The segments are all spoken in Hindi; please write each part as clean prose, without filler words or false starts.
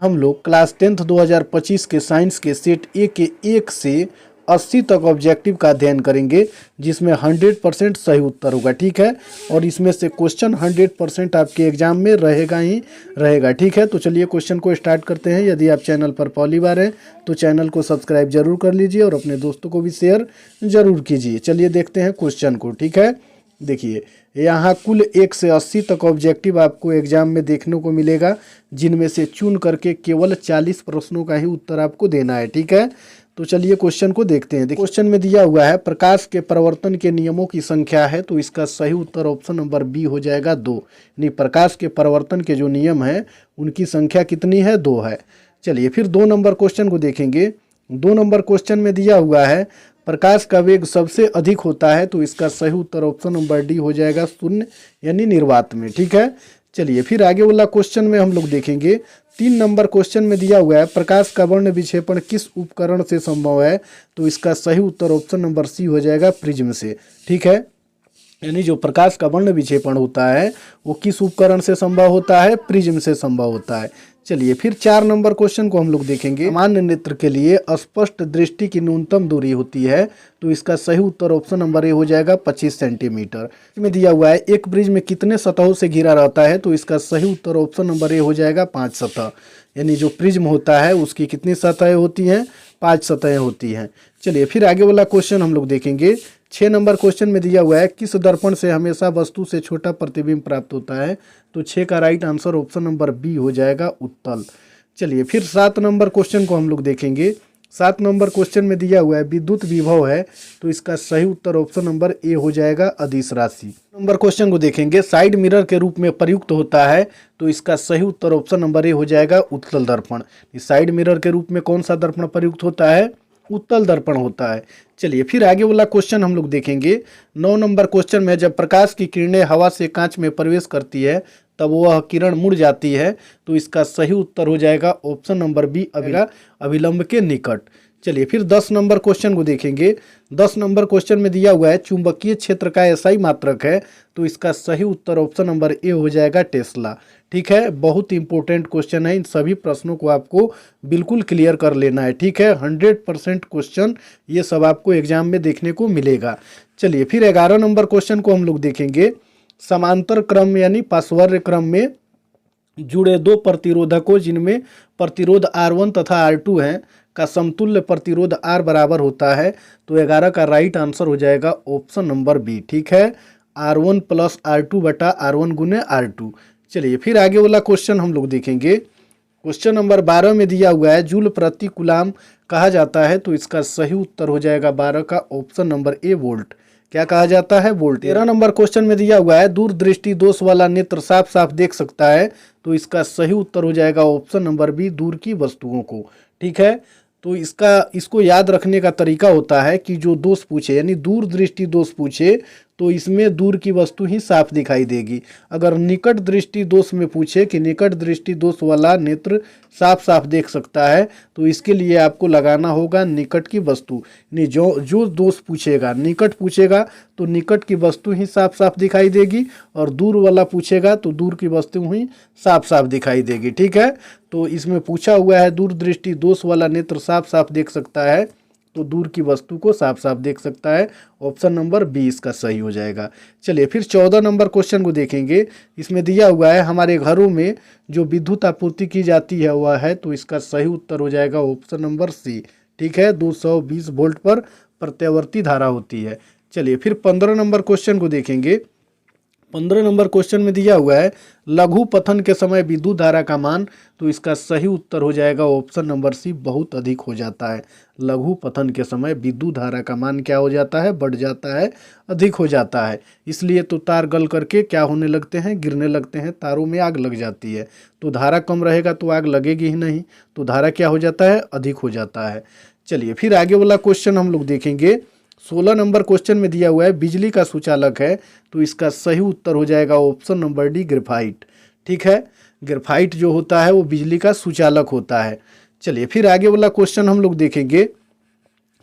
हम लोग क्लास 10th 2025 के साइंस के सेट ए के 1 से 80 तक ऑब्जेक्टिव का अध्ययन करेंगे, जिसमें 100% सही उत्तर होगा। ठीक है, और इसमें से क्वेश्चन 100% आपके एग्जाम में रहेगा ही रहेगा। ठीक है, तो चलिए क्वेश्चन को स्टार्ट करते हैं। यदि आप चैनल पर पहली बार हैं तो चैनल को सब्सक्राइब जरूर कर लीजिए और अपने दोस्तों को भी शेयर जरूर कीजिए। चलिए देखते हैं क्वेश्चन को। ठीक है, देखिए यहाँ कुल 1 से 80 तक ऑब्जेक्टिव आपको एग्जाम में देखने को मिलेगा, जिनमें से चुन करके केवल 40 प्रश्नों का ही उत्तर आपको देना है। ठीक है, तो चलिए क्वेश्चन को देखते हैं। क्वेश्चन में दिया हुआ है प्रकाश के परावर्तन के नियमों की संख्या है, तो इसका सही उत्तर ऑप्शन नंबर बी हो जाएगा 2। यानी प्रकाश के परावर्तन के जो नियम है उनकी संख्या कितनी है? 2 है। चलिए फिर 2 नंबर क्वेश्चन को देखेंगे। 2 नंबर क्वेश्चन में दिया हुआ है प्रकाश का वेग सबसे अधिक होता है, तो इसका सही उत्तर ऑप्शन नंबर डी हो जाएगा 0, यानी निर्वात में। ठीक है, चलिए फिर आगे वाला क्वेश्चन में हम लोग देखेंगे। 3 नंबर क्वेश्चन में दिया हुआ है प्रकाश का वर्ण विक्षेपण किस उपकरण से संभव है, तो इसका सही उत्तर ऑप्शन नंबर सी हो जाएगा प्रिज्म से। ठीक है, यानी जो प्रकाश का वर्ण विक्षेपण होता है वो किस उपकरण से संभव होता है? प्रिज्म से संभव होता है। चलिए फिर 4 नंबर क्वेश्चन को हम लोग देखेंगे। सामान्य नेत्र के लिए स्पष्ट दृष्टि की न्यूनतम दूरी होती है, तो इसका सही उत्तर ऑप्शन नंबर ए हो जाएगा 25 सेंटीमीटर। इसमें दिया हुआ है एक प्रिज्म कितने सतहों से घिरा रहता है, तो इसका सही उत्तर ऑप्शन नंबर ए हो जाएगा 5 सतह। यानी जो प्रिज्म होता है उसकी कितनी सतहें होती हैं? 5 सतहें होती हैं। चलिए फिर आगे वाला क्वेश्चन हम लोग देखेंगे। 6 नंबर क्वेश्चन में दिया हुआ है किस दर्पण से हमेशा वस्तु से छोटा प्रतिबिंब प्राप्त होता है, तो 6 का right answer option number B हो जाएगा उत्तल। चलिए फिर 7 नंबर क्वेश्चन को हम लोग देखेंगे। 7 नंबर क्वेश्चन में दिया हुआ है विद्युत विभव है, तो इसका सही उत्तर ऑप्शन नंबर ए हो जाएगा अदिश राशि। नंबर क्वेश्चन को देखेंगे। साइड मिरर के रूप में प्रयुक्त होता है, तो इसका सही उत्तर ऑप्शन नंबर ए हो जाएगा उत्तल दर्पण। साइड मिरर के रूप में कौन सा दर्पण प्रयुक्त होता है? उत्तल दर्पण होता है। चलिए फिर आगे वाला क्वेश्चन हम लोग देखेंगे। 9 नंबर क्वेश्चन में जब प्रकाश की किरणें हवा से कांच में प्रवेश करती है तब वह किरण मुड़ जाती है, तो इसका सही उत्तर हो जाएगा ऑप्शन नंबर बी अभिलंब के निकट। चलिए फिर 10 नंबर क्वेश्चन को देखेंगे। 10 नंबर क्वेश्चन में दिया हुआ है चुंबकीय क्षेत्र का एसआई मात्रक है, तो इसका सही उत्तर ऑप्शन नंबर ए हो जाएगा टेस्ला। ठीक है, बहुत इंपॉर्टेंट क्वेश्चन है। इन सभी प्रश्नों को आपको बिल्कुल क्लियर कर लेना है। ठीक है, 100% क्वेश्चन ये सब आपको एग्जाम में देखने को मिलेगा। चलिए फिर 11 नंबर क्वेश्चन को हम लोग देखेंगे। समांतर क्रम यानी पार्श्वर्य क्रम में जुड़े 2 प्रतिरोधकों जिनमें प्रतिरोध R1 तथा R2 हैं का समतुल्य प्रतिरोध R बराबर होता है, तो 11 का राइट आंसर हो जाएगा ऑप्शन नंबर बी। ठीक है, R1 प्लस R2 बटा R1 गुने R2। चलिए फिर आगे वाला क्वेश्चन हम लोग देखेंगे। क्वेश्चन नंबर 12 में दिया हुआ है जूल प्रति कूलाम कहा जाता है, तो इसका सही उत्तर हो जाएगा 12 का ऑप्शन नंबर ए वोल्ट। क्या कहा जाता है? वोल्ट। 13 नंबर क्वेश्चन में दिया हुआ है दूरदृष्टि दोष वाला नेत्र साफ साफ देख सकता है, तो इसका सही उत्तर हो जाएगा ऑप्शन नंबर बी दूर की वस्तुओं को। ठीक है, तो इसको याद रखने का तरीका होता है कि जो दोष पूछे यानी दूर दृष्टि दोष पूछे तो इसमें दूर की वस्तु ही साफ दिखाई देगी। अगर निकट दृष्टि दोष में पूछे कि निकट दृष्टि दोष वाला नेत्र साफ साफ देख सकता है, तो इसके लिए आपको लगाना होगा निकट की वस्तु। यानी जो दोष पूछेगा निकट पूछेगा तो निकट की वस्तु ही साफ साफ दिखाई देगी, और दूर वाला पूछेगा तो दूर की वस्तु ही साफ साफ दिखाई देगी। ठीक है, तो इसमें पूछा हुआ है दूर दृष्टि दोष वाला नेत्र साफ साफ देख सकता है, तो दूर की वस्तु को साफ साफ देख सकता है। ऑप्शन नंबर बी इसका सही हो जाएगा। चलिए फिर 14 नंबर क्वेश्चन को देखेंगे। इसमें दिया हुआ है हमारे घरों में जो विद्युत आपूर्ति की जाती है वह है, तो इसका सही उत्तर हो जाएगा ऑप्शन नंबर सी। ठीक है, 220 वोल्ट पर प्रत्यावर्ती धारा होती है। चलिए फिर 15 नंबर क्वेश्चन को देखेंगे। 15 नंबर क्वेश्चन में दिया हुआ है लघु पतन के समय विद्युत धारा का मान, तो इसका सही उत्तर हो जाएगा ऑप्शन नंबर सी बहुत अधिक हो जाता है। लघु पतन के समय विद्युत धारा का मान क्या हो जाता है? बढ़ जाता है, अधिक हो जाता है। इसलिए तो तार गल करके क्या होने लगते हैं? गिरने लगते हैं, तारों में आग लग जाती है। तो धारा कम रहेगा तो आग लगेगी ही नहीं, तो धारा क्या हो जाता है? अधिक हो जाता है। चलिए फिर आगे वाला क्वेश्चन हम लोग देखेंगे। 16 नंबर क्वेश्चन में दिया हुआ है बिजली का सुचालक है, तो इसका सही उत्तर हो जाएगा ऑप्शन नंबर डी ग्रेफाइट। ठीक है, ग्रेफाइट जो होता है वो बिजली का सुचालक होता है। चलिए फिर आगे वाला क्वेश्चन हम लोग देखेंगे।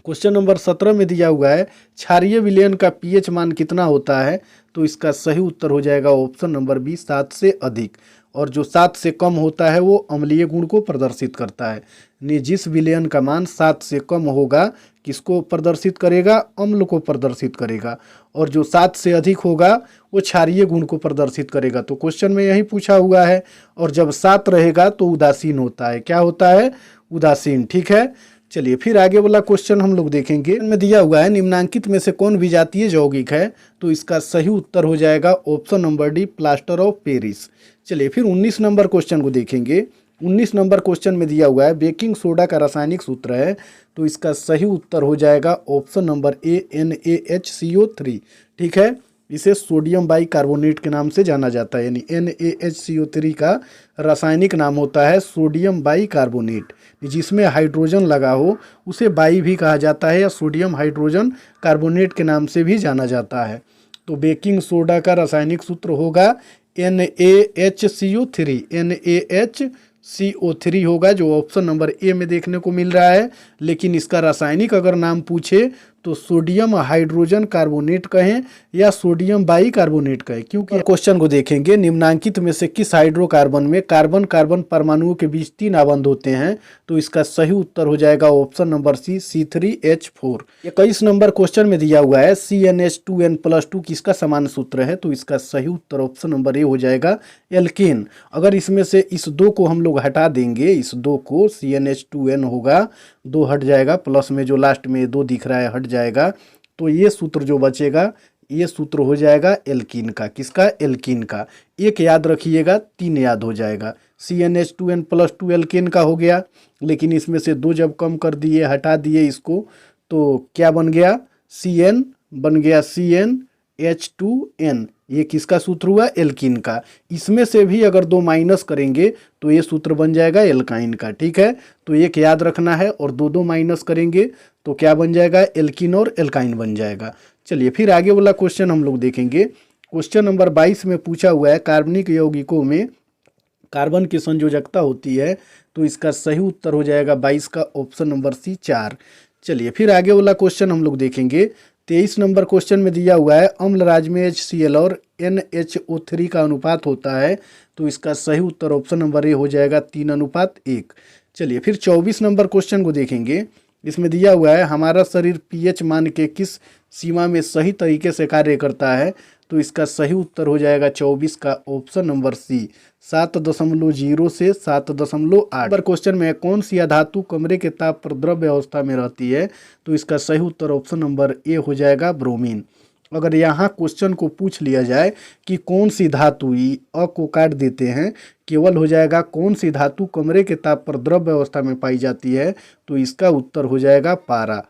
क्वेश्चन नंबर 17 में दिया हुआ है क्षारीय विलयन का पीएच मान कितना होता है, तो इसका सही उत्तर हो जाएगा ऑप्शन नंबर बी 7 से अधिक। और जो 7 से कम होता है वो अम्लीय गुण को प्रदर्शित करता है। यानी जिस विलयन का मान 7 से कम होगा किसको प्रदर्शित करेगा, अम्ल को प्रदर्शित करेगा, और जो 7 से अधिक होगा वो क्षारीय गुण को प्रदर्शित करेगा। तो क्वेश्चन में यही पूछा हुआ है। और जब 7 रहेगा तो उदासीन होता है, क्या होता है, उदासीन। ठीक है, चलिए फिर आगे वाला क्वेश्चन हम लोग देखेंगे। इनमें दिया हुआ है निम्नांकित में से कौन विजातीय यौगिक है, तो इसका सही उत्तर हो जाएगा option number D, plaster of Paris. चलिए फिर 19 नंबर क्वेश्चन को देखेंगे। 19 नंबर क्वेश्चन में दिया हुआ है बेकिंग सोडा का रासायनिक सूत्र है, तो इसका सही उत्तर हो जाएगा ऑप्शन नंबर ए, NaHCO3। ठीक है, इसे सोडियम बाइकार्बोनेट के नाम से जाना जाता है, यानी NaHCO3 का रासायनिक नाम होता है सोडियम बाइकार्बोनेट। जिसमें हाइड्रोजन लगा हो उसे बाई भी कहा जाता है या सोडियम हाइड्रोजन कार्बोनेट के नाम से भी जाना जाता है। तो बेकिंग सोडा का रासायनिक सूत्र होगा NaHCO3, NaHCO3 होगा, जो ऑप्शन नंबर ए में देखने को मिल रहा है। लेकिन इसका रासायनिक अगर नाम पूछे तो सोडियम हाइड्रोजन कार्बोनेट कहें या सोडियम बाइकार्बोनेट कहें, क्योंकि क्वेश्चन को देखेंगे निम्नांकित में से किस हाइड्रोकार्बन में कार्बन कार्बन परमाणुओं के बीच 3 आबंध होते हैं, तो इसका सही उत्तर हो जाएगा ऑप्शन नंबर सी, C3H4। 21 नंबर क्वेश्चन में दिया हुआ है CnH2n+2 किसका समान सूत्र है, तो इसका सही उत्तर ऑप्शन नंबर ए हो जाएगा एल्केन। अगर इसमें से इस 2 को हम लोग हटा देंगे, इस 2 को, CnH2n होगा, 2 हट जाएगा, प्लस में जो लास्ट में 2 दिख रहा है हट जाएगा, तो ये सूत्र जो बचेगा ये सूत्र हो जाएगा एल्कीन का। किसका, एल्कीन का। एक याद रखिएगा, 3 याद हो जाएगा। CnH2n+2 एल्केन का हो गया, लेकिन इसमें से 2 जब कम कर दिए, हटा दिए इसको, तो क्या बन गया, Cn बन गया CnH2n। ये किसका सूत्र हुआ, एल्कीन का। इसमें से भी अगर 2 माइनस करेंगे तो ये सूत्र बन जाएगा एल्काइन का। ठीक है, तो एक याद रखना है और 2 माइनस करेंगे तो क्या बन जाएगा, एल्कीन और एल्काइन बन जाएगा। चलिए फिर आगे वाला क्वेश्चन हम लोग देखेंगे। क्वेश्चन नंबर 22 में पूछा हुआ है कार्बनिक यौगिकों में कार्बन की संयोजकता होती है, तो इसका सही उत्तर हो जाएगा 22 का ऑप्शन नंबर सी, 4। चलिए फिर आगे वाला क्वेश्चन हम लोग देखेंगे। 23 नंबर क्वेश्चन में दिया हुआ है अम्ल राज में HCl और NHO3 का अनुपात होता है, तो इसका सही उत्तर ऑप्शन नंबर ए हो जाएगा 3:1। चलिए फिर 24 नंबर क्वेश्चन को देखेंगे। इसमें दिया हुआ है हमारा शरीर pH मान के किस सीमा में सही तरीके से कार्य करता है, तो इसका सही उत्तर हो जाएगा 24 का ऑप्शन नंबर सी, 7.0 से 7.8। नंबर क्वेश्चन में कौन सी अधातु कमरे के ताप पर द्रव्य अवस्था में रहती है, तो इसका सही उत्तर ऑप्शन नंबर ए हो जाएगा ब्रोमीन। अगर यहाँ क्वेश्चन को पूछ लिया जाए कि कौन सी धातु, अ को काट देते हैं, केवल हो जाएगा कौन सी धातु कमरे के ताप पर द्रव्य अवस्था में पाई जाती है, तो इसका उत्तर हो जाएगा पारा।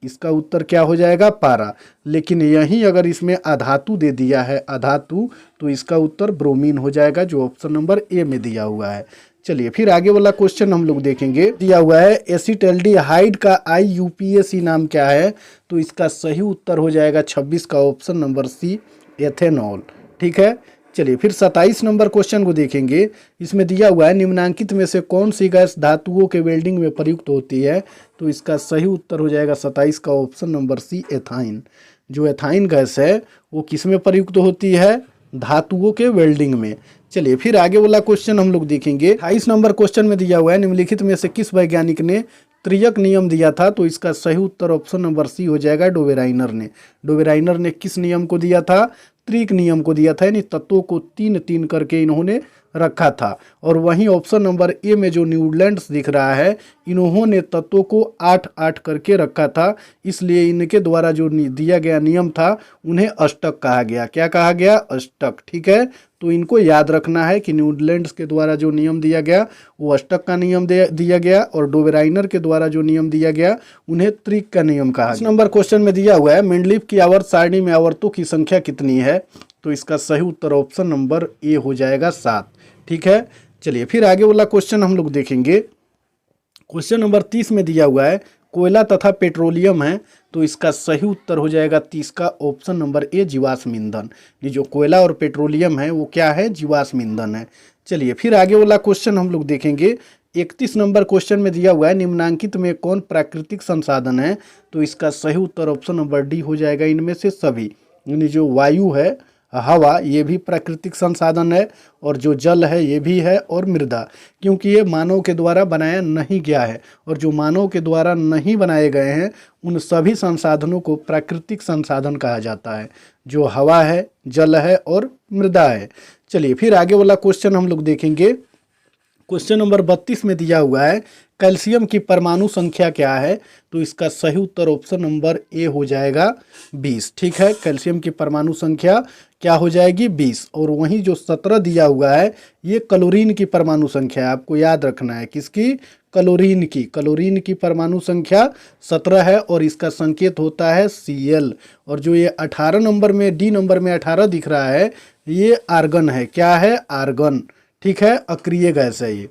इसका उत्तर क्या हो जाएगा, पारा। लेकिन यहीं अगर इसमें अधातु दे दिया है, अधातु, तो इसका उत्तर ब्रोमीन हो जाएगा, जो ऑप्शन नंबर ए में दिया हुआ है। चलिए फिर आगे वाला क्वेश्चन हम लोग देखेंगे। दिया हुआ है एसिटल्डिहाइड का IUPAC नाम क्या है, तो इसका सही उत्तर हो जाएगा 26 का ऑप्शन नंबर सी, एथेनॉल। ठीक है, चलिए फिर 27 नंबर क्वेश्चन को देखेंगे। इसमें दिया हुआ है निम्नांकित में से कौन सी गैस धातुओं के वेल्डिंग में प्रयुक्त होती है, तो इसका सही उत्तर हो जाएगा 27 का ऑप्शन नंबर सी, एथाइन। जो एथाइन गैस है वो किस में प्रयुक्त होती है, धातुओं के वेल्डिंग में। चलिए फिर आगे वाला क्वेश्चन हम लोग देखेंगे। 28 नंबर क्वेश्चन में दिया हुआ है निम्नलिखित में से किस वैज्ञानिक ने त्रियक नियम दिया था, तो इसका सही उत्तर ऑप्शन नंबर सी हो जाएगा डोवेराइनर ने। डोवेराइनर ने किस नियम को दिया था, त्रिक नियम को दिया था, यानी तत्वों को 3-3 करके इन्होंने रखा था। और वहीं ऑप्शन नंबर ए में जो न्यूजीलैंड्स दिख रहा है, इन्होंने तत्वों को 8-8 करके रखा था, इसलिए इनके द्वारा जो दिया गया नियम था उन्हें अष्टक कहा गया। क्या कहा गया, अष्टक। ठीक है, तो इनको याद रखना है कि न्यूजीलैंड्स के द्वारा जो नियम दिया गया वो अष्टक का नियम दिया गया, और डोवेराइनर के द्वारा जो नियम दिया गया उन्हें त्रिक का नियम कहा। इस नंबर क्वेश्चन में दिया हुआ है मेंडलीव की आवर्त सारणी में आवर्तों की संख्या कितनी है, तो इसका सही उत्तर ऑप्शन नंबर ए हो जाएगा 7। ठीक है, चलिए फिर आगे वाला क्वेश्चन हम लोग देखेंगे। क्वेश्चन नंबर 30 में दिया हुआ है कोयला तथा पेट्रोलियम है, तो इसका सही उत्तर हो जाएगा 30 का ऑप्शन नंबर ए, जीवाश्म ईंधन। ये जो कोयला और पेट्रोलियम है वो क्या है, जीवाश्म ईंधन है। चलिए फिर आगे वाला क्वेश्चन हम लोग देखेंगे। 31 नंबर क्वेश्चन में दिया हुआ है निम्नांकित में कौन प्राकृतिक संसाधन है, तो इसका सही उत्तर ऑप्शन नंबर डी हो जाएगा इनमें से सभी। यानी जो वायु है, हवा ये भी प्राकृतिक संसाधन है, और जो जल है ये भी है, और मृदा, क्योंकि ये मानव के द्वारा बनाया नहीं गया है, और जो मानव के द्वारा नहीं बनाए गए हैं उन सभी संसाधनों को प्राकृतिक संसाधन कहा जाता है, जो हवा है, जल है और मृदा है। चलिए फिर आगे वाला क्वेश्चन हम लोग देखेंगे। क्वेश्चन नंबर 32 में दिया हुआ है कैल्शियम की परमाणु संख्या क्या है, तो इसका सही उत्तर ऑप्शन नंबर ए हो जाएगा 20। ठीक है, कैल्शियम की परमाणु संख्या क्या हो जाएगी 20। और वहीं जो 17 दिया हुआ है ये क्लोरीन की परमाणु संख्या है, आपको याद रखना है किसकी, क्लोरीन की परमाणु संख्या 17 है, और इसका संकेत होता है Cl। और जो ये 18 नंबर में डी नंबर में 18 दिख रहा है ये आर्गन है, क्या है, आर्गन। ठीक है, अक्रिय गैस है ये,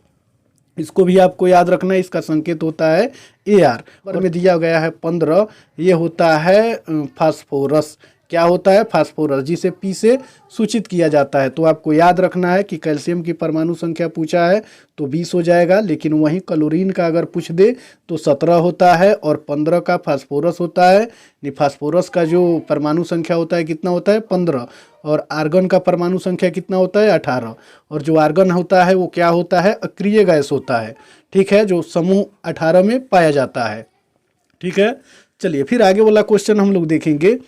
इसको भी आपको याद रखना है, इसका संकेत होता है Ar। और में दिया गया है 15, ये होता है फास्फोरस, क्या होता है, फास्फोरस, जिसे P से सूचित किया जाता है। तो आपको याद रखना है कि कैल्शियम की परमाणु संख्या पूछा है तो 20 हो जाएगा, लेकिन वहीं क्लोरीन का अगर पूछ दे तो 17 होता है, और 15 का फास्फोरस होता है। फास्फोरस का जो परमाणु संख्या होता है कितना होता है 15, और आर्गन का परमाणु संख्या कितना होता है 18। और जो आर्गन होता है वो क्या होता है, अक्रिय गैस होता है। ठीक है, जो समूह 18 में पाया जाता है। ठीक है, चलिए फिर आगे वाला क्वेश्चन हम लोग देखेंगे।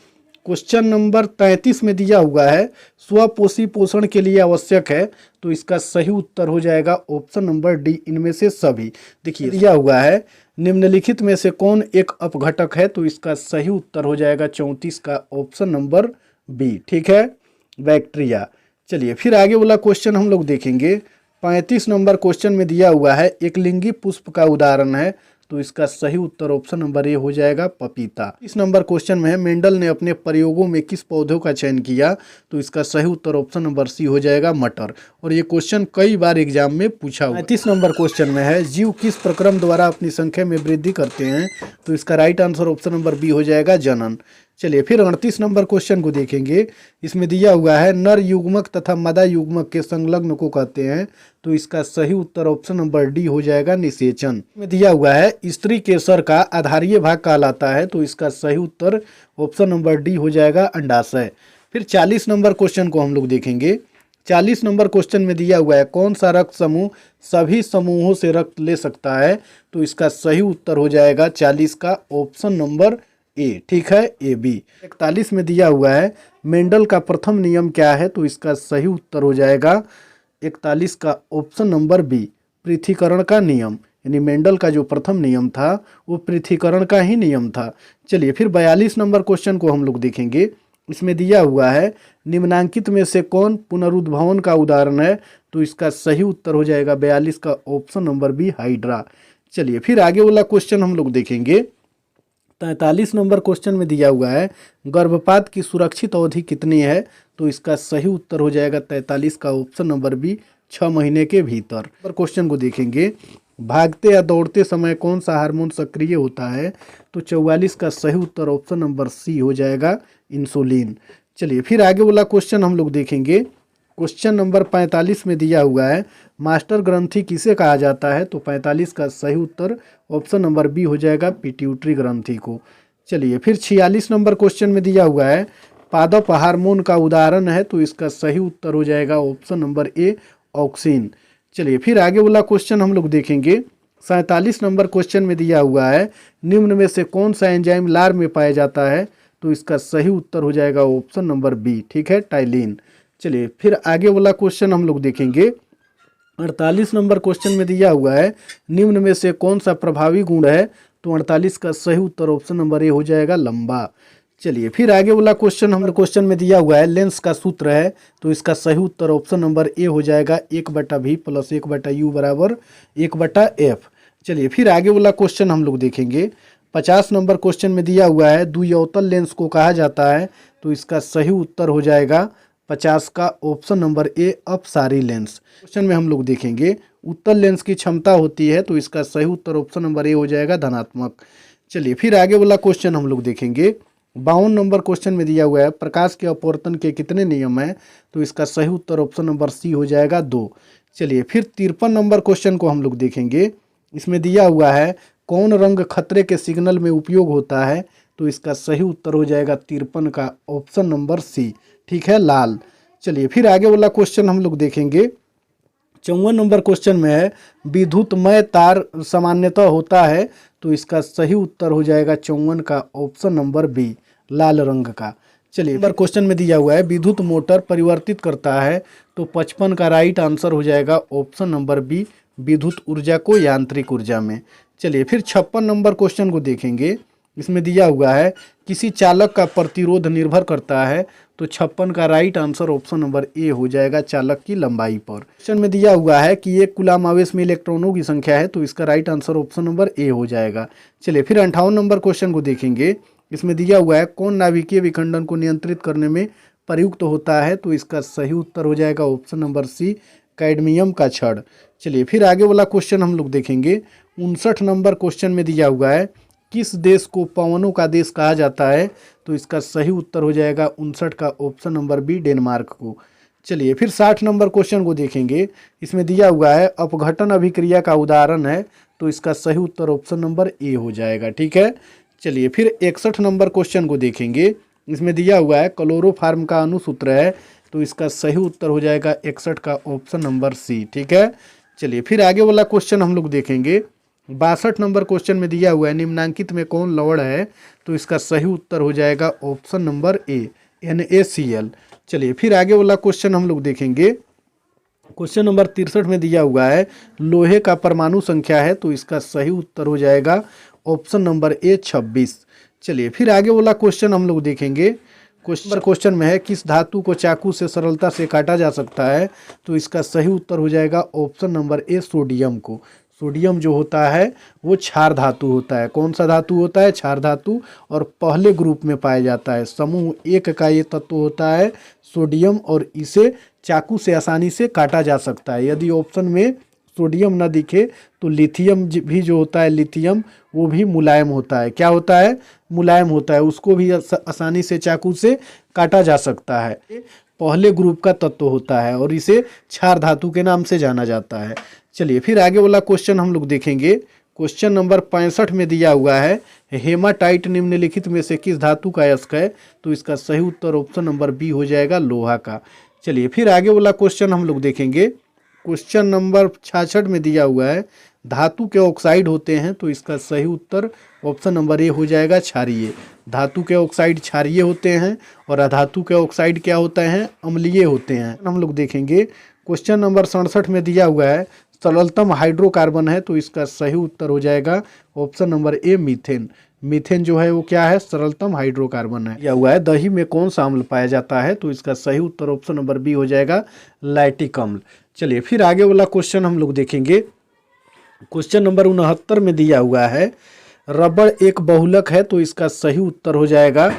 क्वेश्चन नंबर 33 में दिया हुआ है स्वपोषी पोषण के लिए आवश्यक है, तो इसका सही उत्तर हो जाएगा ऑप्शन नंबर डी, इनमें से सभी। देखिए दिया हुआ है निम्नलिखित में से कौन एक अपघटक है, तो इसका सही उत्तर हो जाएगा 34 का ऑप्शन नंबर बी। ठीक है, बैक्टीरिया। चलिए फिर आगे वाला क्वेश्चन हम लोग देखेंगे। 35 नंबर क्वेश्चन में दिया हुआ है एक लिंगी पुष्प का उदाहरण है, तो इसका सही उत्तर ऑप्शन नंबर ए हो जाएगा पपीता। इस नंबर क्वेश्चन में है मेंडल ने अपने प्रयोगों में किस पौधों का चयन किया, तो इसका सही उत्तर ऑप्शन नंबर सी हो जाएगा मटर। और ये क्वेश्चन कई बार एग्जाम में पूछा हुआ। 35 नंबर क्वेश्चन में है जीव किस प्रक्रम द्वारा अपनी संख्या में वृद्धि करते हैं, तो इसका right answer option number B हो जाएगा जनन। चलिए फिर 38 नंबर क्वेश्चन को देखेंगे। इसमें दिया हुआ है नर युग्मक तथा मादा युग्मक के संलग्न को कहते हैं, तो इसका सही उत्तर ऑप्शन नंबर डी हो जाएगा निषेचन। में दिया हुआ है स्त्री केसर का आधारीय भाग कहलाता है, तो इसका सही उत्तर ऑप्शन नंबर डी हो जाएगा अंडाशय। फिर 40 नंबर क्वेश्चन को हम लोग देखेंगे। 40 नंबर क्वेश्चन में दिया हुआ है कौन सा रक्त समूह सभी समूहों से रक्त ले सकता है, तो इसका सही उत्तर हो जाएगा 40 का ऑप्शन नंबर ए। ठीक है, ए बी। 41 में दिया हुआ है मेंडल का प्रथम नियम क्या है, तो इसका सही उत्तर हो जाएगा 41 का ऑप्शन नंबर बी, पृथ्वीकरण का नियम। यानी मेंडल का जो प्रथम नियम था वो पृथ्वीकरण का ही नियम था। चलिए फिर 42 नंबर क्वेश्चन को हम लोग देखेंगे। इसमें दिया हुआ है निम्नांकित में से कौन पुनरुद्भवन का उदाहरण है, तो इसका सही उत्तर हो जाएगा 42 का ऑप्शन नंबर बी हाइड्रा। चलिए फिर आगे वाला क्वेश्चन हम लोग देखेंगे। 43 नंबर क्वेश्चन में दिया हुआ है गर्भपात की सुरक्षित अवधि कितनी है, तो इसका सही उत्तर हो जाएगा 43 का ऑप्शन नंबर बी 6 महीने के भीतर। पर क्वेश्चन को देखेंगे भागते या दौड़ते समय कौन सा हार्मोन सक्रिय होता है, तो 44 का सही उत्तर ऑप्शन नंबर सी हो जाएगा इंसुलिन। चलिए फिर आगे वाला क्वेश्चन हम लोग देखेंगे। क्वेश्चन नंबर 45 में दिया हुआ है मास्टर ग्रंथि किसे कहा जाता है, तो 45 का सही उत्तर ऑप्शन नंबर बी हो जाएगा पिट्यूटरी ग्रंथि को। चलिए फिर 46 नंबर क्वेश्चन में दिया हुआ है पादप हार्मोन का उदाहरण है, तो इसका सही उत्तर हो जाएगा ऑप्शन नंबर ए ऑक्सिन। चलिए फिर आगे वाला क्वेश्चन हम लोग देखेंगे। 47 नंबर क्वेश्चन में दिया हुआ है निम्न में से कौन सा एंजाइम लार में पाया जाता है, तो इसका सही उत्तर हो जाएगा ऑप्शन नंबर बी। ठीक है, टाइलिन। चलिए फिर आगे वाला क्वेश्चन हम लोग देखेंगे। 48 नंबर क्वेश्चन में दिया हुआ है निम्न में से कौन सा प्रभावी गुण है, तो 48 का सही उत्तर ऑप्शन नंबर ए हो जाएगा लंबा। चलिए फिर आगे वाला क्वेश्चन हम क्वेश्चन में दिया हुआ है लेंस का सूत्र है, तो इसका सही उत्तर ऑप्शन नंबर ए हो जाएगा 1/v + 1/u = 1/f। चलिए फिर आगे वाला क्वेश्चन हम लोग देखेंगे। 50 नंबर क्वेश्चन में दिया हुआ है द्विअवतल लेंस को कहा जाता है, तो इसका सही उत्तर हो जाएगा 50 का ऑप्शन नंबर ए अपसारी लेंस। क्वेश्चन में हम लोग देखेंगे उत्तल लेंस की क्षमता होती है, तो इसका सही उत्तर ऑप्शन नंबर ए हो जाएगा धनात्मक। चलिए फिर आगे वाला क्वेश्चन हम लोग देखेंगे। 52 नंबर क्वेश्चन में दिया हुआ है प्रकाश के अपवर्तन के कितने नियम हैं, तो इसका सही उत्तर ऑप्शन नंबर सी हो जाएगा 2। चलिए फिर 53 नंबर क्वेश्चन को हम लोग देखेंगे। इसमें दिया हुआ है कौन रंग खतरे के सिग्नल में उपयोग होता है, तो इसका सही उत्तर हो जाएगा 53 का ऑप्शन नंबर सी। ठीक है, लाल। चलिए फिर आगे वाला क्वेश्चन हम लोग देखेंगे। 54 नंबर क्वेश्चन में है विद्युतमय तार सामान्यतः होता है, तो इसका सही उत्तर हो जाएगा 54 का ऑप्शन नंबर बी, लाल रंग का। चलिए नंबर क्वेश्चन में दिया हुआ है विद्युत मोटर परिवर्तित करता है, तो 55 का राइट आंसर हो जाएगा ऑप्शन नंबर बी, विद्युत ऊर्जा को यांत्रिक ऊर्जा में। चलिए फिर 56 नंबर क्वेश्चन को देखेंगे। इसमें दिया हुआ है किसी चालक का प्रतिरोध निर्भर करता है, तो 56 का right answer option number A हो जाएगा, चालक की लंबाई पर। क्वेश्चन में दिया हुआ है कि एक कूलाम आवेश में इलेक्ट्रॉनों की संख्या है, तो इसका right answer option number A हो जाएगा। चलिए फिर 58 नंबर क्वेश्चन को देखेंगे। इसमें दिया हुआ है कौन नाभिकीय विखंडन को नियंत्रित करने में प्रयुक्त होता है, तो इसका सही उत्तर हो जाएगा ऑप्शन नंबर सी, कैडमियम का छड़। चलिए फिर आगे वाला क्वेश्चन हम लोग देखेंगे। 59 नंबर क्वेश्चन में दिया हुआ है किस देश को पवनों का देश कहा जाता है, तो इसका सही उत्तर हो जाएगा 59 का ऑप्शन नंबर बी, डेनमार्क को। चलिए फिर 60 नंबर क्वेश्चन को देखेंगे। इसमें दिया हुआ है अपघटन अभिक्रिया का उदाहरण है, तो इसका सही उत्तर ऑप्शन नंबर ए हो जाएगा। ठीक है। चलिए फिर 61 नंबर क्वेश्चन को देखेंगे। इसमें दिया हुआ है क्लोरोफार्म का अणुसूत्र है, तो इसका सही उत्तर हो जाएगा 61 का ऑप्शन नंबर सी। ठीक है। चलिए फिर आगे वाला क्वेश्चन हम लोग देखेंगे। 62 नंबर क्वेश्चन में दिया हुआ है निम्नांकित में कौन लवण है, तो इसका सही उत्तर हो जाएगा ऑप्शन नंबर ए, NaCl। चलिए फिर आगे वाला क्वेश्चन हम लोग देखेंगे। क्वेश्चन नंबर 63 में दिया हुआ है लोहे का परमाणु संख्या है, तो इसका सही उत्तर हो जाएगा ऑप्शन नंबर ए, 26। चलिए फिर आगे वाला क्वेश्चन हम लोग देखेंगे। क्वेश्चन में है किस धातु को चाकू से सरलता से काटा जा सकता है, तो इसका सही उत्तर हो जाएगा ऑप्शन नंबर ए, सोडियम को। सोडियम जो होता है वो क्षार धातु होता है। कौन सा धातु होता है? क्षार धातु, और पहले ग्रुप में पाया जाता है। समूह एक का ये तत्व होता है सोडियम, और इसे चाकू से आसानी से काटा जा सकता है। यदि ऑप्शन में सोडियम न दिखे तो लिथियम भी जो होता है, लिथियम, वो भी मुलायम होता है। क्या होता है? मुलायम होता है। उसको भी आसानी से चाकू से काटा जा सकता है। पहले ग्रुप का तत्व होता है और इसे क्षार धातु के नाम से जाना जाता है। चलिए फिर आगे वाला क्वेश्चन हम लोग देखेंगे। क्वेश्चन नंबर 65 में दिया हुआ है हेमाटाइट निम्नलिखित में से किस धातु का अयस्क है, तो इसका सही उत्तर ऑप्शन नंबर बी हो जाएगा, लोहा का। चलिए फिर आगे वाला क्वेश्चन हम लोग देखेंगे। क्वेश्चन नंबर 66 में दिया हुआ है धातु के ऑक्साइड होते हैं, तो इसका सही उत्तर ऑप्शन नंबर ए हो जाएगा, क्षारीय। धातु के ऑक्साइड क्षारीय होते हैं और अधातु के ऑक्साइड क्या होते हैं? अम्लीय होते हैं। हम लोग देखेंगे क्वेश्चन नंबर 67 में दिया हुआ है सरलतम हाइड्रोकार्बन है, तो इसका सही उत्तर हो जाएगा option number A, methane. Methane जो है वो क्या है? सरलतम हाइड्रोकार्बन है। दिया हुआ है दही में कौन सा अम्ल पाया जाता है, तो इसका सही उत्तर ऑप्शन नंबर बी हो जाएगा, लैक्टिक अम्ल। चलिए फिर आगे वाला क्वेश्चन हम लोग देखेंगे। क्वेश्चन नंबर 69 में दिया हुआ है रबड़ एक बहुलक है, तो इसका सही उत्तर हो जाएगा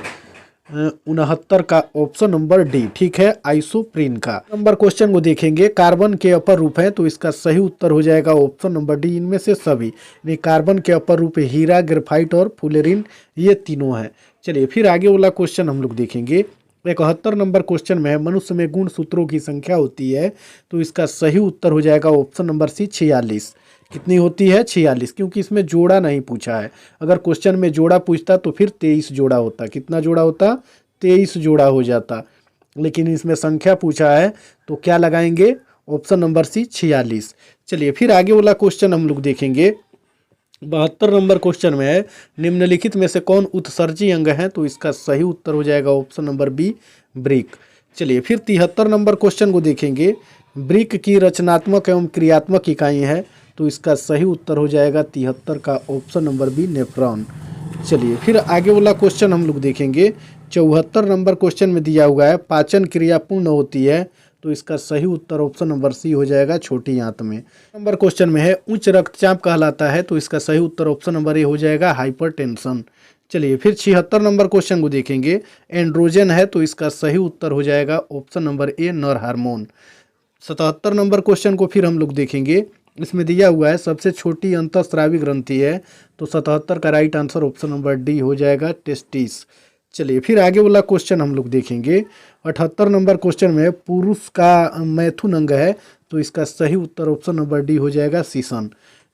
69 का ऑप्शन नंबर डी। ठीक है, आइसोप्रीन का। नंबर क्वेश्चन को देखेंगे। कार्बन के अपर रूप है, तो इसका सही उत्तर हो जाएगा ऑप्शन नंबर डी, इनमें से सभी। यानी कार्बन के अपर रूप हीरा, ग्रेफाइट और फुलेरिन, ये तीनों हैं। चलिए फिर आगे वाला क्वेश्चन हम लोग देखेंगे। 71 नंबर क्वेश्चन में है मनुष्य में गुण सूत्रों की संख्या होती है, तो इसका सही उत्तर हो जाएगा ऑप्शन नंबर सी, 46। कितनी होती है? 46, क्योंकि इसमें जोड़ा नहीं पूछा है। अगर क्वेश्चन में जोड़ा पूछता तो फिर 23 जोड़ा होता। कितना जोड़ा होता? 23 जोड़ा हो जाता। लेकिन इसमें संख्या पूछा है, तो क्या लगाएंगे? Option number C, 46। चलिए फिर आगे वाला क्वेश्चन हम लोग देखेंगे। 72 नंबर क्वेश्चन में है निम्नलिखित में से कौन उत्सर्जी अंग है, तो इसका सही उत्तर हो जाएगा ऑप्शन नंबर बी, ब्रिक। चलिए फिर 73 नंबर क्वेश्चन को देखेंगे। ब्रिक की रचनात्मक एवं क्रियात्मक इकाई है, तो इसका सही उत्तर हो जाएगा 73 का ऑप्शन नंबर बी, नेफ्रॉन। चलिए फिर आगे वाला क्वेश्चन हम लोग देखेंगे। 74 नंबर क्वेश्चन में दिया हुआ है पाचन क्रिया पूर्ण होती है, तो इसका सही उत्तर ऑप्शन नंबर सी हो जाएगा, छोटी आंत में। नंबर क्वेश्चन में है उच्च रक्तचाप कहलाता है, तो इसका सही उत्तर ऑप्शन नंबर ए हो जाएगा, हाइपरटेंशन। चलिए फिर 76 नंबर क्वेश्चन को देखेंगे। एंड्रोजन है, तो इसका सही उत्तर हो जाएगा ऑप्शन नंबर ए, नर हार्मोन। 77 नंबर क्वेश्चन को फिर हम लोग देखेंगे। इसमें दिया हुआ है सबसे छोटी अंतःस्रावी ग्रंथि है, तो 77 का right answer option number D हो जाएगा, टेस्टिस। चलिए फिर आगे वाला क्वेश्चन हम लोग देखेंगे। 78 नंबर क्वेश्चन में पुरुष का मैथुन अंग है, तो इसका सही उत्तर ऑप्शन नंबर डी हो जाएगा, सीसन।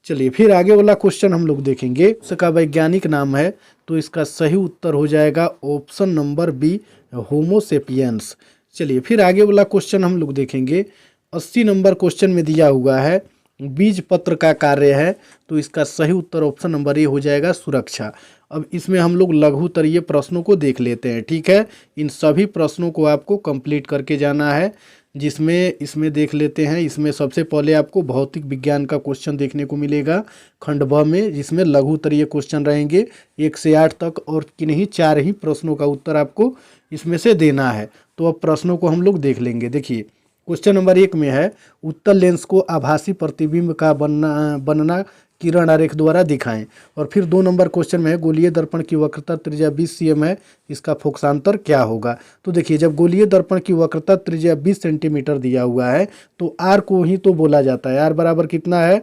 चलिए फिर आगे वाला क्वेश्चन हम लोग देखेंगे। इसका वैज्ञानिक नाम है, तो इसका सही उत्तर हो जाएगा ऑप्शन नंबर बी, होमोसेपियंस। चलिए फिर आगे वाला क्वेश्चन हम लोग देखेंगे। 80 नंबर क्वेश्चन में दिया हुआ है बीज पत्र का कार्य है, तो इसका सही उत्तर ऑप्शन नंबर ए हो जाएगा सुरक्षा। अब इसमें हम लोग लघु उत्तरीय प्रश्नों को देख लेते हैं, ठीक है। इन सभी प्रश्नों को आपको कंप्लीट करके जाना है, जिसमें इसमें देख लेते हैं। इसमें सबसे पहले आपको भौतिक विज्ञान का क्वेश्चन देखने को मिलेगा खंड ब में, जिसमें लघु उत्तरीय क्वेश्चन रहेंगे 1 से 8 तक, और किन्हीं 4 ही प्रश्नों का उत्तर आपको इसमें से देना है। तो अब प्रश्नों को हम लोग देख लेंगे। देखिए क्वेश्चन नंबर 1 में है उत्तल लेंस को आभासी प्रतिबिंब का बनना किरण आरेख द्वारा दिखाएं। और फिर 2 नंबर क्वेश्चन में है गोलीय दर्पण की वक्रता त्रिज्या 20 cm है, इसका फोकसांतर क्या होगा। तो देखिए जब गोलीय दर्पण की वक्रता त्रिज्या 20 सेंटीमीटर दिया हुआ है तो आर को ही तो बोला जाता है। आर बराबर कितना है,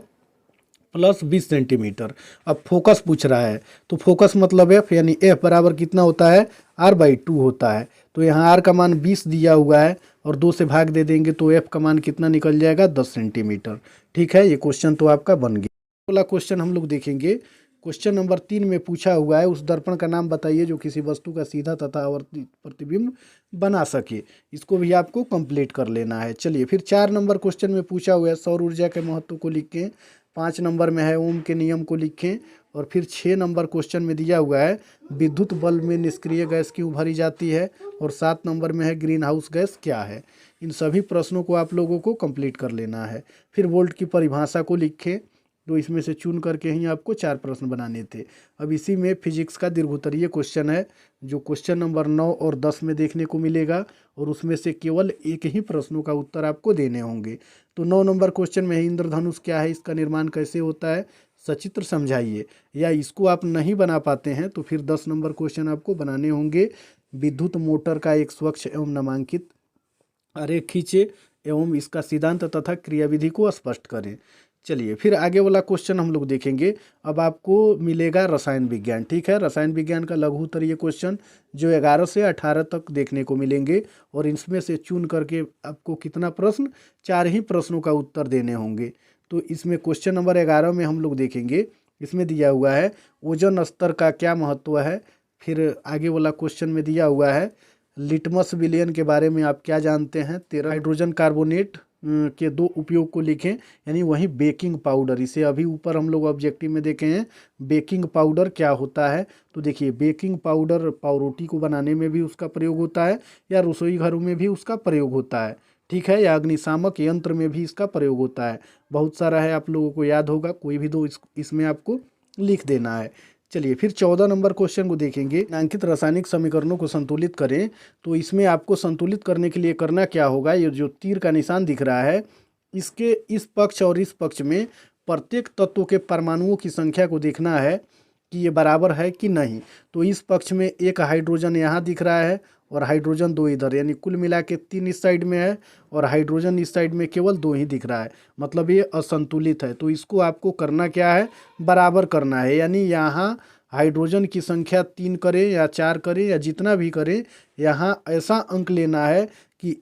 प्लस 20 सेंटीमीटर। अब फोकस पूछ रहा है तो फोकस मतलब एफ, यानी एफ बराबर कितना होता है, r/2 होता है। तो यहाँ आर का मान 20 दिया हुआ है और 2 से भाग दे देंगे तो एफ का मान कितना निकल जाएगा, 10 सेंटीमीटर। ठीक है, ये क्वेश्चन तो आपका बन गया। अगला क्वेश्चन हम लोग देखेंगे। क्वेश्चन नंबर 3 में पूछा हुआ है उस दर्पण का नाम बताइए जो किसी वस्तु का सीधा तथा आवर्ती प्रतिबिंब बना सके। इसको भी आपको कंप्लीट कर लेना है। चलिए फिर 4 नंबर क्वेश्चन में पूछा हुआ है सौर ऊर्जा के महत्व को लिखें। 5 नंबर में है ओम के नियम को लिखें। और फिर 6 नंबर क्वेश्चन में दिया हुआ है विद्युत बल्ब में निष्क्रिय गैस क्यों भरी जाती है। और 7 नंबर में है ग्रीन हाउस गैस क्या है। इन सभी प्रश्नों को आप लोगों को कंप्लीट कर लेना है। फिर वोल्ट की परिभाषा को लिखें, तो इसमें से चुन करके ही आपको 4 प्रश्न बनाने थे। अब इसी में फिजिक्स का दीर्घोत्तरीय क्वेश्चन है जो क्वेश्चन नंबर 9 और 10 में देखने को मिलेगा, और उसमें से केवल एक ही प्रश्नों का उत्तर आपको देने होंगे। तो 9 नंबर क्वेश्चन में इंद्रधनुष क्या है, इसका निर्माण कैसे होता है, सचित्र समझाइए। या इसको आप नहीं बना पाते हैं तो फिर 10 नंबर क्वेश्चन आपको बनाने होंगे। विद्युत मोटर का एक स्वच्छ एवं नामांकित आरेख खींचे एवं इसका सिद्धांत तथा क्रियाविधि को स्पष्ट करें। चलिए फिर आगे वाला क्वेश्चन हम लोग देखेंगे। अब आपको मिलेगा रसायन विज्ञान, ठीक है। रसायन विज्ञान का लघु उत्तरीय क्वेश्चन जो 11 से 18 तक देखने को मिलेंगे, और इसमें से चुन करके आपको कितना प्रश्न, 4 ही प्रश्नों का उत्तर देने होंगे। तो इसमें क्वेश्चन नंबर 11 में हम लोग देखेंगे। इसमें दिया हुआ है ओजोन स्तर का क्या महत्व है। फिर आगे वाला क्वेश्चन में दिया हुआ है लिटमस विलयन के बारे में आप क्या जानते हैं। 13 हाइड्रोजन कार्बोनेट के 2 उपयोग को लिखें, यानी वही बेकिंग पाउडर। इसे अभी ऊपर हम लोग ऑब्जेक्टिव में देखे हैं बेकिंग पाउडर क्या होता है। तो देखिए बेकिंग पाउडर पावरोटी को बनाने में भी उसका प्रयोग होता है, या रसोई घरों में भी उसका प्रयोग होता है, ठीक है, या अग्निशामक यंत्र में भी इसका प्रयोग होता है। बहुत सारा है, आप लोगों को याद होगा, कोई भी 2 इसमें आपको लिख देना है। चलिए फिर 14 नंबर क्वेश्चन को देखेंगे। निम्नलिखित रासायनिक समीकरणों को संतुलित करें। तो इसमें आपको संतुलित करने के लिए करना क्या होगा, ये जो तीर का निशान दिख रहा है इसके इस पक्ष और इस पक्ष में प्रत्येक तत्व के परमाणुओं की संख्या को देखना है कि ये बराबर है कि नहीं। तो इस पक्ष में 1 हाइड्रोजन यहाँ दिख रहा है और हाइड्रोजन 2 इधर, यानी कुल मिला के 3 इस साइड में है और हाइड्रोजन इस साइड में केवल 2 ही दिख रहा है, मतलब ये असंतुलित है। तो इसको आपको करना क्या है, बराबर करना है। यानी यहाँ हाइड्रोजन की संख्या 3 करें या 4 करें या जितना भी करें, यहाँ ऐसा अंक लेना है कि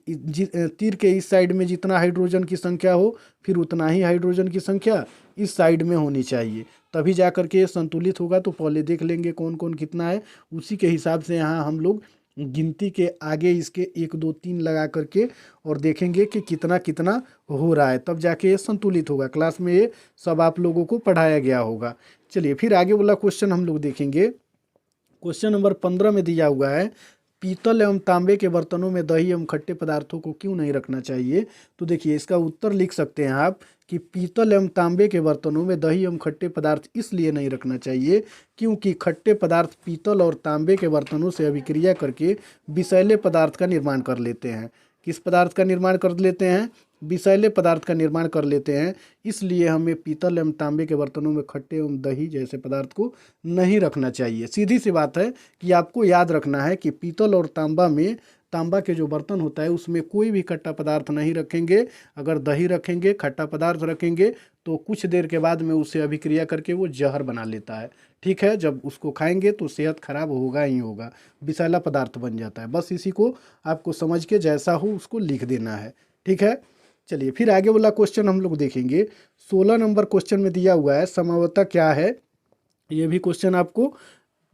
तीर के इस साइड में जितना हाइड्रोजन की संख्या हो फिर उतना ही हाइड्रोजन की संख्या इस साइड में होनी चाहिए, तभी जा करके ये संतुलित होगा। तो पहले देख लेंगे कौन कौन कितना है, उसी के हिसाब से यहाँ हम लोग गिनती के आगे इसके 1 2 3 लगा करके और देखेंगे कि कितना कितना हो रहा है, तब जाके ये संतुलित होगा। क्लास में ये सब आप लोगों को पढ़ाया गया होगा। चलिए फिर आगे वाला क्वेश्चन हम लोग देखेंगे। क्वेश्चन नंबर 15 में दिया हुआ है पीतल एवं तांबे के बर्तनों में दही एवं खट्टे पदार्थों को क्यों नहीं रखना चाहिए। तो देखिए इसका उत्तर लिख सकते हैं आप कि पीतल एवं तांबे के बर्तनों में दही एवं खट्टे पदार्थ इसलिए नहीं रखना चाहिए क्योंकि खट्टे पदार्थ पीतल और तांबे के बर्तनों से अभिक्रिया करके विषैले पदार्थ का निर्माण कर लेते हैं। किस पदार्थ का निर्माण कर लेते हैं, विषैले पदार्थ का निर्माण कर लेते हैं। इसलिए हमें पीतल एवं तांबे के बर्तनों में खट्टे एवं दही जैसे पदार्थ को नहीं रखना चाहिए। सीधी सी बात है कि आपको याद रखना है कि पीतल और तांबा में, तांबा के जो बर्तन होता है उसमें कोई भी खट्टा पदार्थ नहीं रखेंगे। अगर दही रखेंगे, खट्टा पदार्थ रखेंगे तो कुछ देर के बाद में उसे अभिक्रिया करके वो जहर बना लेता है, ठीक है। जब उसको खाएंगे तो सेहत खराब होगा ही होगा, विषैला पदार्थ बन जाता है। बस इसी को आपको समझ के जैसा हो उसको लिख देना है, ठीक है। चलिए फिर आगे वाला क्वेश्चन हम लोग देखेंगे। 16 नंबर क्वेश्चन में दिया हुआ है समवर्तक क्या है। ये भी क्वेश्चन आपको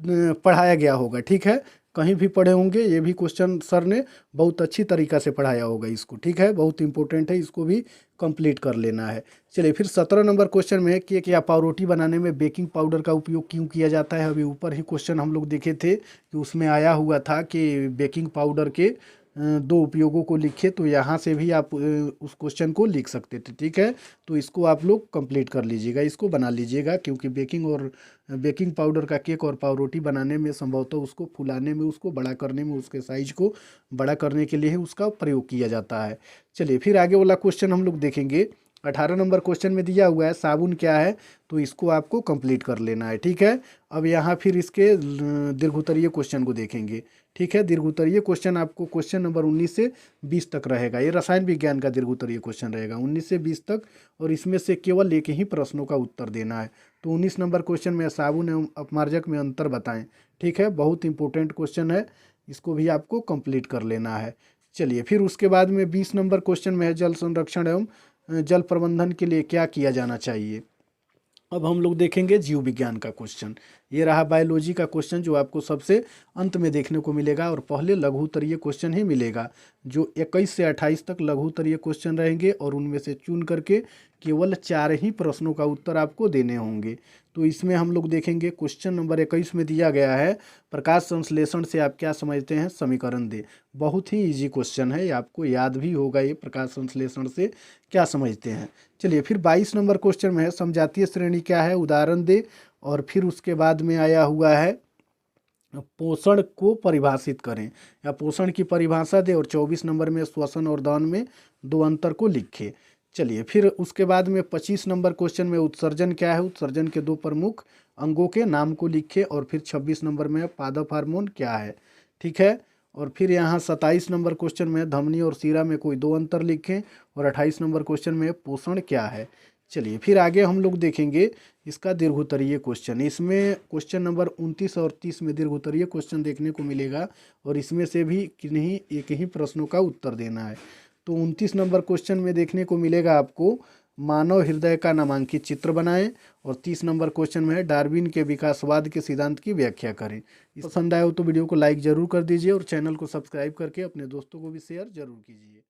पढ़ाया गया होगा, ठीक है। कहीं भी पढ़े होंगे, ये भी क्वेश्चन सर ने बहुत अच्छी तरीक़ा से पढ़ाया होगा इसको, ठीक है, बहुत इंपॉर्टेंट है, इसको भी कंप्लीट कर लेना है। चलिए फिर 17 नंबर क्वेश्चन में कि क्या पावरोटी बनाने में बेकिंग पाउडर का उपयोग क्यों किया जाता है। अभी ऊपर ही क्वेश्चन हम लोग देखे थे कि उसमें आया हुआ था कि बेकिंग पाउडर के दो उपयोगों को लिखे, तो यहाँ से भी आप उस क्वेश्चन को लिख सकते थे, ठीक है। तो इसको आप लोग कंप्लीट कर लीजिएगा, इसको बना लीजिएगा, क्योंकि बेकिंग पाउडर का केक और पावरोटी बनाने में संभवतः उसको फुलाने में, उसको बड़ा करने में, उसके साइज को बड़ा करने के लिए ही उसका प्रयोग किया जाता है। चलिए फिर आगे वाला क्वेश्चन हम लोग देखेंगे। 18 नंबर क्वेश्चन में दिया हुआ है साबुन क्या है, तो इसको आपको कंप्लीट कर लेना है, ठीक है। अब यहाँ फिर इसके दीर्घोत्तरीय क्वेश्चन को देखेंगे, ठीक है। दीर्घोत्तरीय क्वेश्चन आपको क्वेश्चन नंबर 19 से 20 तक रहेगा, ये रसायन विज्ञान का दीर्घोत्तरीय क्वेश्चन रहेगा 19 से 20 तक, और इसमें से केवल एक ही प्रश्नों का उत्तर देना है। तो 19 नंबर क्वेश्चन में साबुन एवं अपमार्जक में अंतर बताएं, ठीक है, बहुत इंपॉर्टेंट क्वेश्चन है, इसको भी आपको कंप्लीट कर लेना है। चलिए फिर उसके बाद में 20 नंबर क्वेश्चन में है जल संरक्षण एवं जल प्रबंधन के लिए क्या किया जाना चाहिए। अब हम लोग देखेंगे जीव विज्ञान का क्वेश्चन, ये रहा बायोलॉजी का क्वेश्चन जो आपको सबसे अंत में देखने को मिलेगा, और पहले लघु उत्तरीय क्वेश्चन ही मिलेगा, जो 21 से 28 तक लघु उत्तरीय क्वेश्चन रहेंगे, और उनमें से चुन करके केवल 4 ही प्रश्नों का उत्तर आपको देने होंगे। तो इसमें हम लोग देखेंगे क्वेश्चन नंबर 21 में दिया गया है प्रकाश संश्लेषण से आप क्या समझते हैं, समीकरण दे। बहुत ही इजी क्वेश्चन है, ये आपको याद भी होगा, ये प्रकाश संश्लेषण से क्या समझते हैं। चलिए फिर 22 नंबर क्वेश्चन में है समजातीय श्रेणी क्या है, उदाहरण दे, और फिर उसके बाद में आया हुआ है पोषण को परिभाषित करें, या पोषण की परिभाषा दे, और 24 नंबर में श्वसन और दहन में दो अंतर को लिखे। चलिए फिर उसके बाद में 25 नंबर क्वेश्चन में उत्सर्जन क्या है, उत्सर्जन के दो प्रमुख अंगों के नाम को लिखे, और फिर 26 नंबर में पादप हार्मोन क्या है, ठीक है। और फिर यहाँ 27 नंबर क्वेश्चन में धमनी और शिरा में कोई दो अंतर लिखें, और 28 नंबर क्वेश्चन में पोषण क्या है। चलिए फिर आगे हम लोग देखेंगे इसका दीर्घोत्तरीय क्वेश्चन, इसमें क्वेश्चन नंबर 29 और 30 में दीर्घोत्तरीय क्वेश्चन देखने को मिलेगा, और इसमें से भी किन्हीं एक ही प्रश्नों का उत्तर देना है। तो 29 नंबर क्वेश्चन में देखने को मिलेगा आपको मानव हृदय का नामांकित चित्र बनाएं, और 30 नंबर क्वेश्चन में है डार्विन के विकासवाद के सिद्धांत की व्याख्या करें। पसंद आए हो तो वीडियो को लाइक जरूर कर दीजिए, और चैनल को सब्सक्राइब करके अपने दोस्तों को भी शेयर जरूर कीजिए।